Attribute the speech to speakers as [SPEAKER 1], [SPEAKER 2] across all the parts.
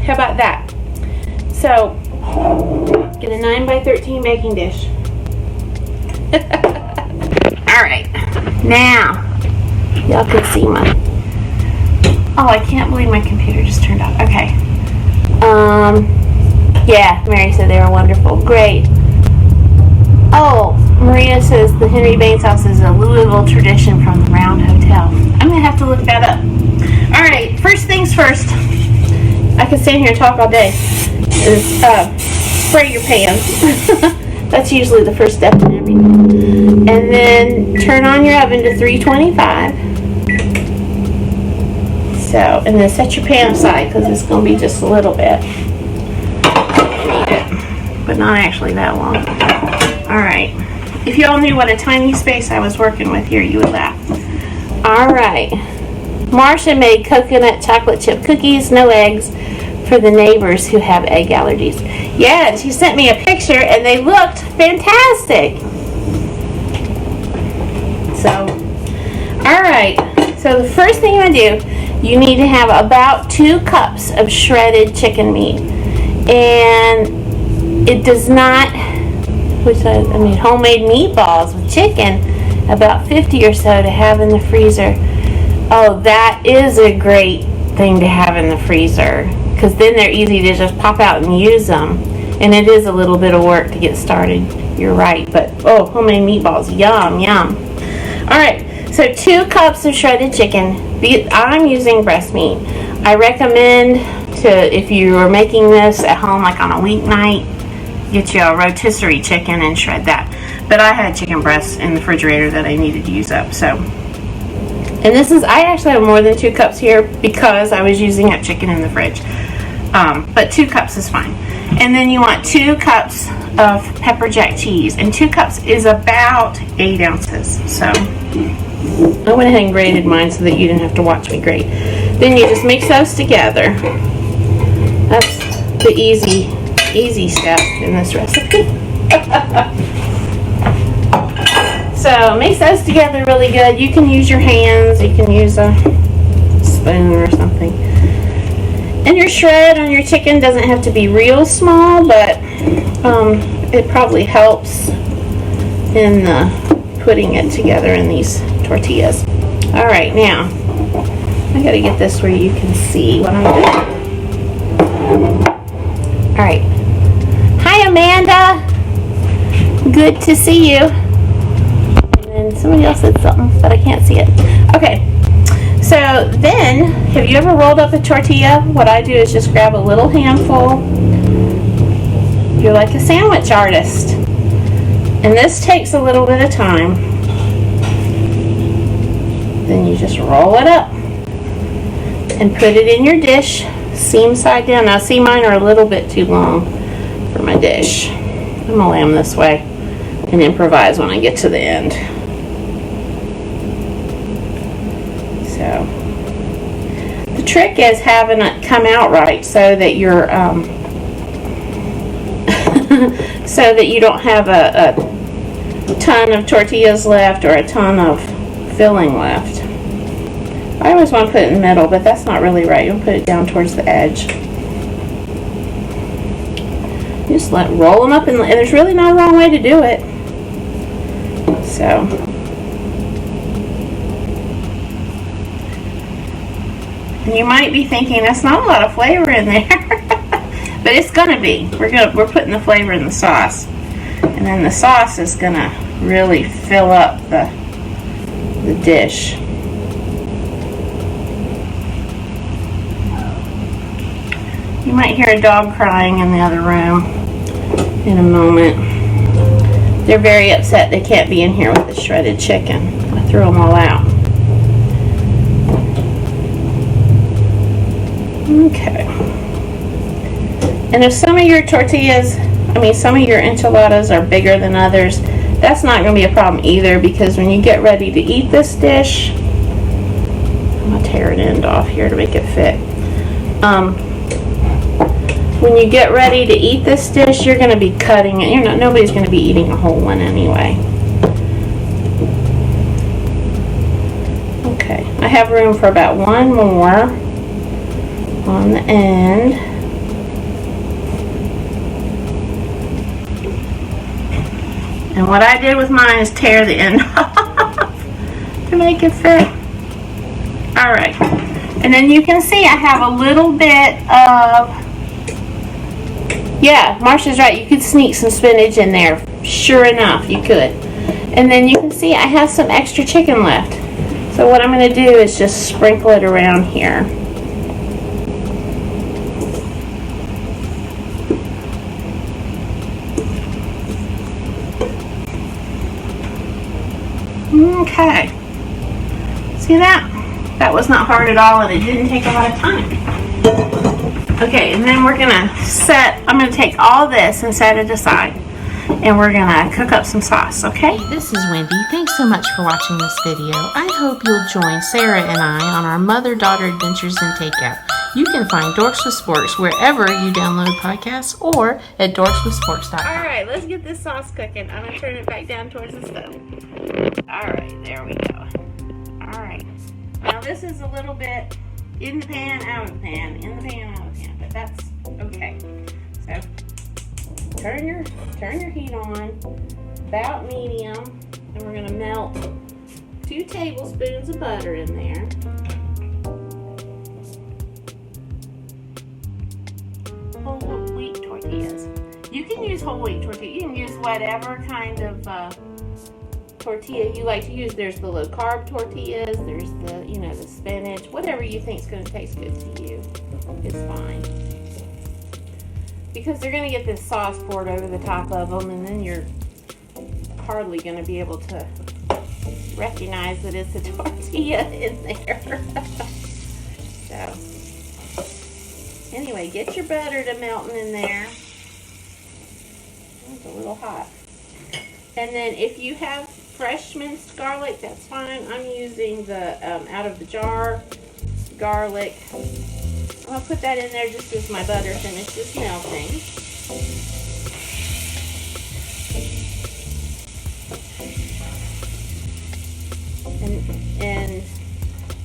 [SPEAKER 1] How about that? So, get a 9 by 13 baking dish. Alright, now, y'all can see my, oh, I can't believe my computer just turned off. Okay. Yeah, Mary said they were wonderful. Great. Oh, Maria says the Henry Baines house is a Louisville tradition from the Round Hotel. I'm going to have to look that up. Alright, first things first. I could stand here and talk all day. Is spray your pans. That's usually the first step in everything. And then turn on your oven to 325. So, and then set your pan aside because it's going to be just a little bit. But not actually that long. Alright. If y'all knew what a tiny space I was working with here, you would laugh. Alright. Marcia made coconut chocolate chip cookies, no eggs, for the neighbors who have egg allergies. Yeah, and she sent me a picture and they looked fantastic. So, alright. So the first thing you do, you need to have about 2 cups of shredded chicken meat. And it does not, homemade meatballs with chicken, about 50 or so to have in the freezer. Oh, that is a great thing to have in the freezer, because then they're easy to just pop out and use them. And it is a little bit of work to get started, you're right, but oh, homemade meatballs, yum, yum. Alright, so 2 cups of shredded chicken. I'm using breast meat. I recommend to, if you are making this at home like on a weeknight, get you a rotisserie chicken and shred that. But I had chicken breasts in the refrigerator that I needed to use up, so. And this is, I actually have more than 2 cups here because I was using up chicken in the fridge. But 2 cups is fine. And then you want 2 cups of pepper jack cheese. And 2 cups is about 8 ounces. So I went ahead and grated mine so that you didn't have to watch me grate. Then you just mix those together. That's the easy step in this recipe. So mix those together really good. You can use your hands, you can use a spoon or something. And your shred on your chicken doesn't have to be real small, but it probably helps in putting it together in these tortillas. Alright, now I gotta get this where you can see what I'm doing. Alright. Hi, Amanda. Good to see you. And somebody else said something, but I can't see it. Okay. So then, have you ever rolled up a tortilla? What I do is just grab a little handful. You're like a sandwich artist. And this takes a little bit of time. Then you just roll it up and put it in your dish, seam side down. Now see, mine are a little bit too long for my dish. I'm going to lay them this way and improvise when I get to the end. So the trick is having it come out right so that you're so that you don't have a ton of tortillas left or a ton of filling left. I always want to put it in the middle, but that's not really right. You'll put it down towards the edge. Just roll them up, and there's really not a wrong way to do it. So, and you might be thinking that's not a lot of flavor in there, but it's gonna be. We're putting the flavor in the sauce, and then the sauce is gonna really fill up the dish. You might hear a dog crying in the other room in a moment. They're very upset they can't be in here with the shredded chicken. I threw them all out. Okay. And if some of your tortillas, some of your enchiladas are bigger than others, that's not going to be a problem either, because when you get ready to eat this dish, I'm going to tear an end off here to make it fit. When you get ready to eat this dish, you're going to be cutting it. Nobody's going to be eating a whole one anyway. Okay, I have room for about one more on the end. And what I did with mine is tear the end off to make it fit. Alright. And then you can see I have a little bit of, yeah, Marsha's right, you could sneak some spinach in there. Sure enough, you could. And then you can see I have some extra chicken left. So what I'm going to do is just sprinkle it around here. Okay. See that? That was not hard at all, and it didn't take a lot of time. Okay, and then we're going to I'm going to take all this and set it aside. And we're going to cook up some sauce, okay?
[SPEAKER 2] This is Wendy. Thanks so much for watching this video. I hope you'll join Sarah and I on our mother-daughter adventures in takeout. You can find Dorks with Sporks wherever you download podcasts or at dorkswithsporks.com.
[SPEAKER 1] Alright, let's get this sauce cooking. I'm going to turn it back down towards the stove. Alright, there we go. Alright. Now this is a little bit in the pan, out of the pan, in the pan, out of the pan, but that's okay. So, turn your heat on, about medium, and we're going to melt 2 tablespoons of butter in there. Whole wheat tortillas. You can use whole wheat tortillas. You can use whatever kind of tortilla you like to use. There's the low carb tortillas. There's the, the spinach. Whatever you think is going to taste good to you is fine. Because they're going to get this sauce poured over the top of them, and then you're hardly going to be able to recognize that it's a tortilla in there. So, anyway, get your butter to melting in there. It's a little hot. And then if you have fresh minced garlic, that's fine. I'm using the out of the jar garlic. I'm going to put that in there just as my butter finishes melting. And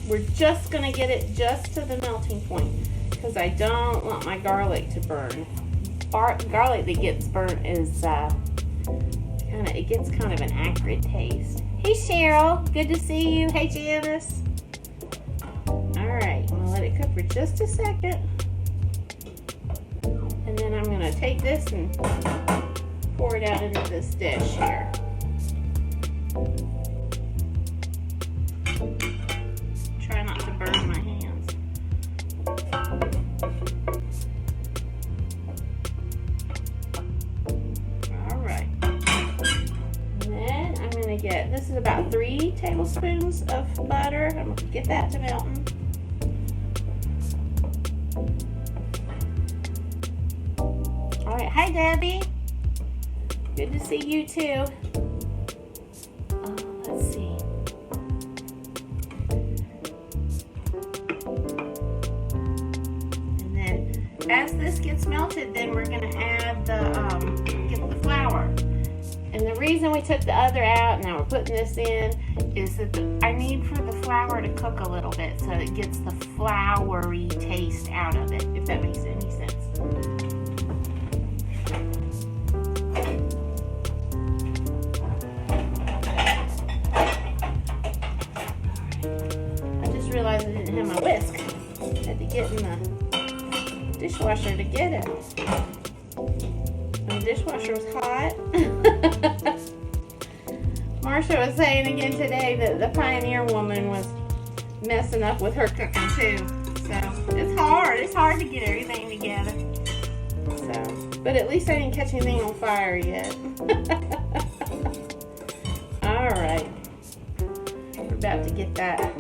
[SPEAKER 1] we're just going to get it just to the melting point because I don't want my garlic to burn. Garlic that gets burnt is it gets kind of an acrid taste. Hey Cheryl, good to see you. Hey Janice. Alright, I'm going to let it cook for just a second. And then I'm going to take this and pour it out into this dish here. Try not to burn my hands. Alright. And then I'm going to get, this is about 3 tablespoons of butter. I'm going to get that to melting. Alright, hi Debbie. Good to see you too. Let's see. And then as this gets melted, then we're going to add get the flour. And the reason we took the other out, now we're putting this in, is that I need for the flour to cook a little bit so it gets the floury taste out of it, if that makes any sense. I just realized I didn't have my whisk. I had to get in the dishwasher to get it. And the dishwasher was hot. Marsha was saying again today that the Pioneer woman was messing up with her cooking too. So it's hard to get everything together. So, but at least I didn't catch anything on fire yet. Alright. We're about to get that.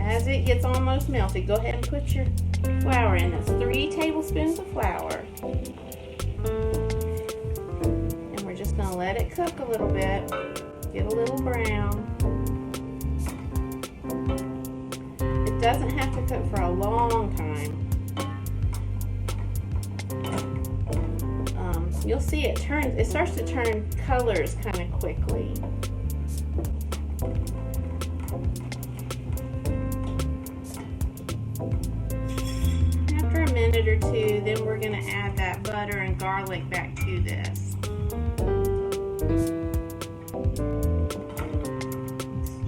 [SPEAKER 1] As it gets almost melted, go ahead and put your flour in. That's 3 tablespoons of flour. And we're just going to let it cook a little bit. Get a little brown. It doesn't have to cook for a long time. You'll see it starts to turn colors kind of quickly. After a minute or two, then we're going to add that butter and garlic back to this.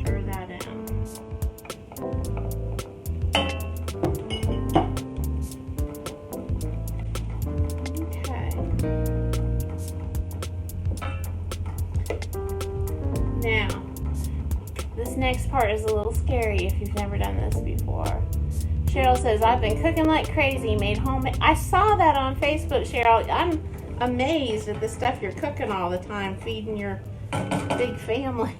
[SPEAKER 1] Stir that in. Okay. Now, this next part is a little scary if you've never done this before. Cheryl says, I've been cooking like crazy, made homemade. I saw that on Facebook, Cheryl. I'm amazed at the stuff you're cooking all the time, feeding your big family.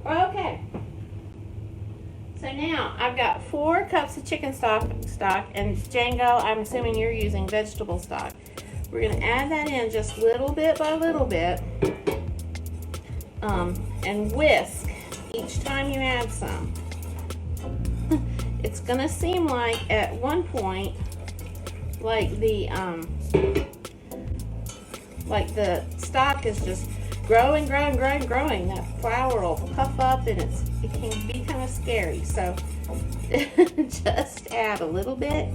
[SPEAKER 1] Okay. So now I've got 4 cups of chicken stock, and Django, I'm assuming you're using vegetable stock. We're going to add that in just little bit by little bit, and whisk each time you add some. It's going to seem like at one point, like the stock is just growing. That flour will puff up, and it can be kind of scary. So just add a little bit,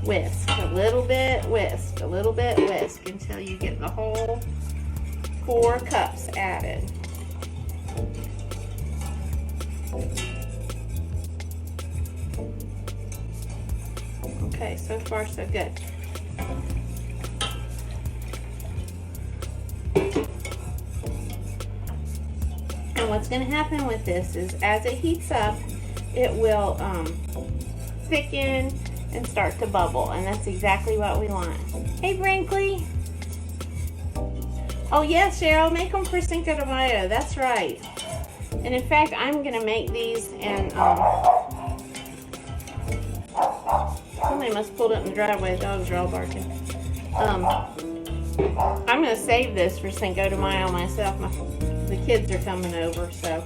[SPEAKER 1] whisk, a little bit, whisk, a little bit, whisk, until you get the whole 4 cups added. Okay, so far so good. And what's going to happen with this is as it heats up, it will thicken and start to bubble, and that's exactly what we want. Hey, Brinkley. Oh yes, Cheryl, make them for Cinco de Mayo. That's right. And in fact, I'm going to make these, and somebody must have pulled up in the driveway. The dogs are all barking. I'm going to save this for Cinco de Mayo myself. The kids are coming over, so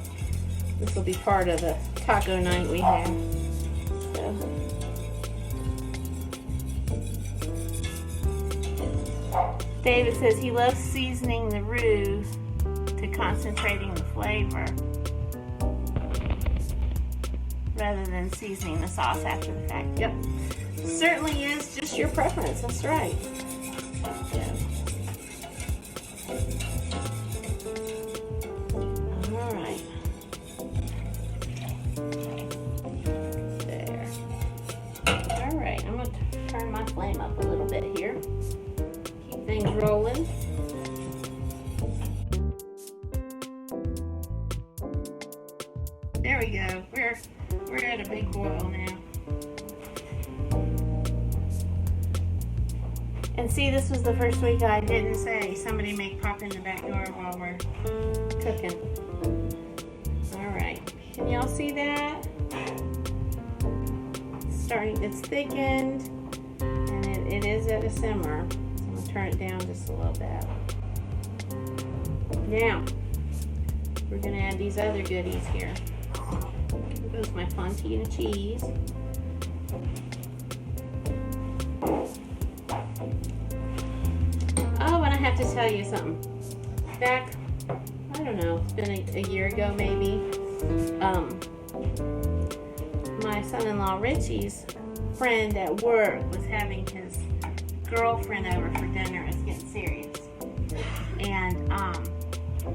[SPEAKER 1] this will be part of the taco night we have. So. David says he loves seasoning the roux to concentrating the flavor rather than seasoning the sauce after the fact. Yep. Certainly is just your preference. That's right. Yeah. All right. There. All right. I'm going to turn my flame up a little bit here. Keep things rolling. There we go. We're at a big boil now. And see, this was the first week I didn't say somebody may pop in the back door while we're cooking. Alright, can y'all see that? It's thickened, and it is at a simmer. So I'm going to turn it down just a little bit. Now, we're going to add these other goodies here. Here goes my fontina cheese. Oh, and I have to tell you something. Back, I don't know, it's been a year ago maybe. My son-in-law Richie's friend at work was having his girlfriend over for dinner. It's getting serious. And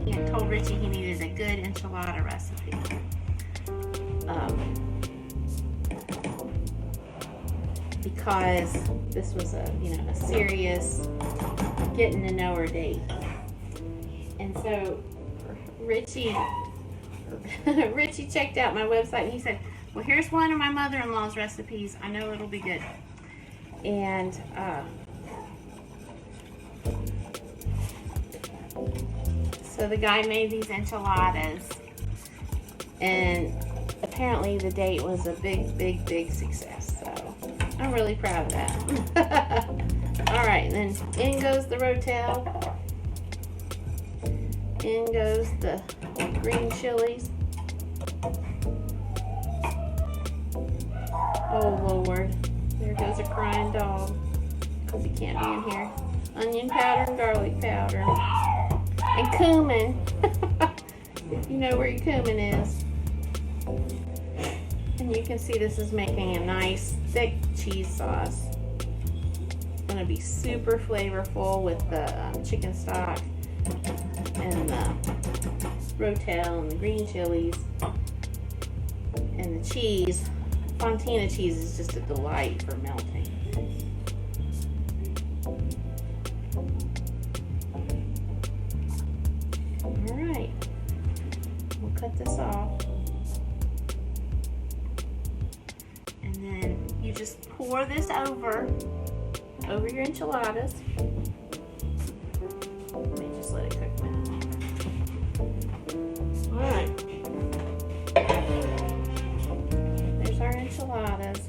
[SPEAKER 1] he had told Richie he needed a good enchilada recipe. Because this was a serious getting to know her date. And so Richie checked out my website and he said, well, here's one of my mother-in-law's recipes. I know it'll be good. And so the guy made these enchiladas, and apparently the date was a big success. So I'm really proud of that. All right, and then in goes the rotel. In goes the green chilies. Oh Lord, there goes a crying dog because he can't be in here. Onion powder and garlic powder. And cumin. If you know where your cumin is. And you can see this is making a nice thick cheese sauce. It's going to be super flavorful with the chicken stock. and the Rotel and the green chilies and the cheese. Fontina cheese is just a delight for melting. Alright, we'll cut this off. And then you just pour this over your enchiladas. Let me just let it cook a minute longer. Alright. There's our enchiladas.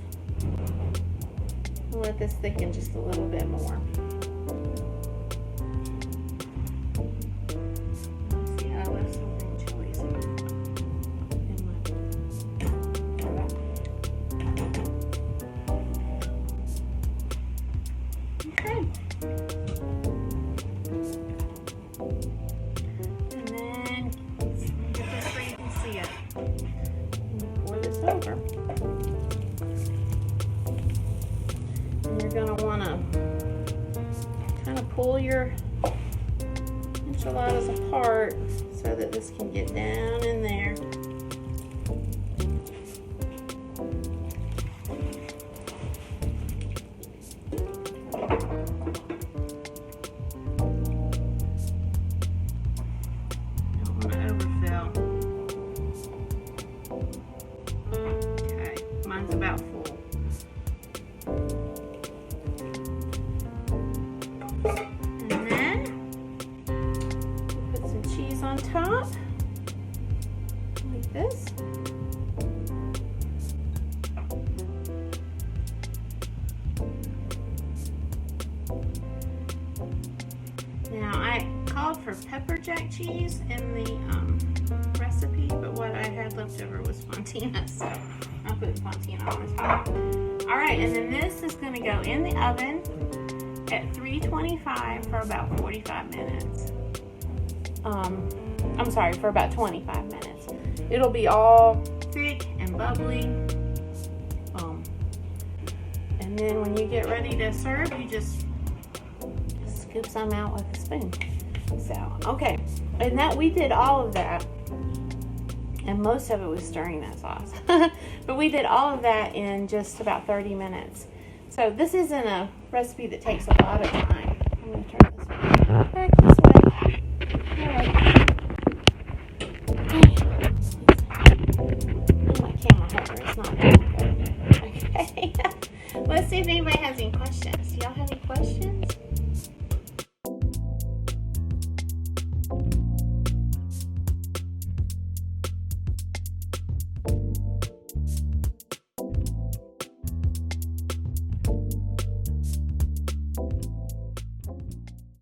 [SPEAKER 1] We'll let this thicken just a little bit more. See how I left some green chilies in my okay. And then get this where you can see it. Pour this over. And you're going to want to kind of pull your enchiladas apart so that this can get down in there. Don't want to overfill. Okay, mine's about full. And then put some cheese on top, like this. Now I called for pepper jack cheese in the recipe, but what I had left over was Fontina, so I'll put Fontina on this one. Alright, and then this is going to go in the oven at 325 for about 45 minutes. I'm sorry, for about 25 minutes. It'll be all thick and bubbly. And then when you get ready to serve, you just scoop some out with a spoon. So, okay. And that we did all of that. And most of it was stirring that sauce. But we did all of that in just about 30 minutes. So this isn't a recipe that takes a lot of time. I'm going to turn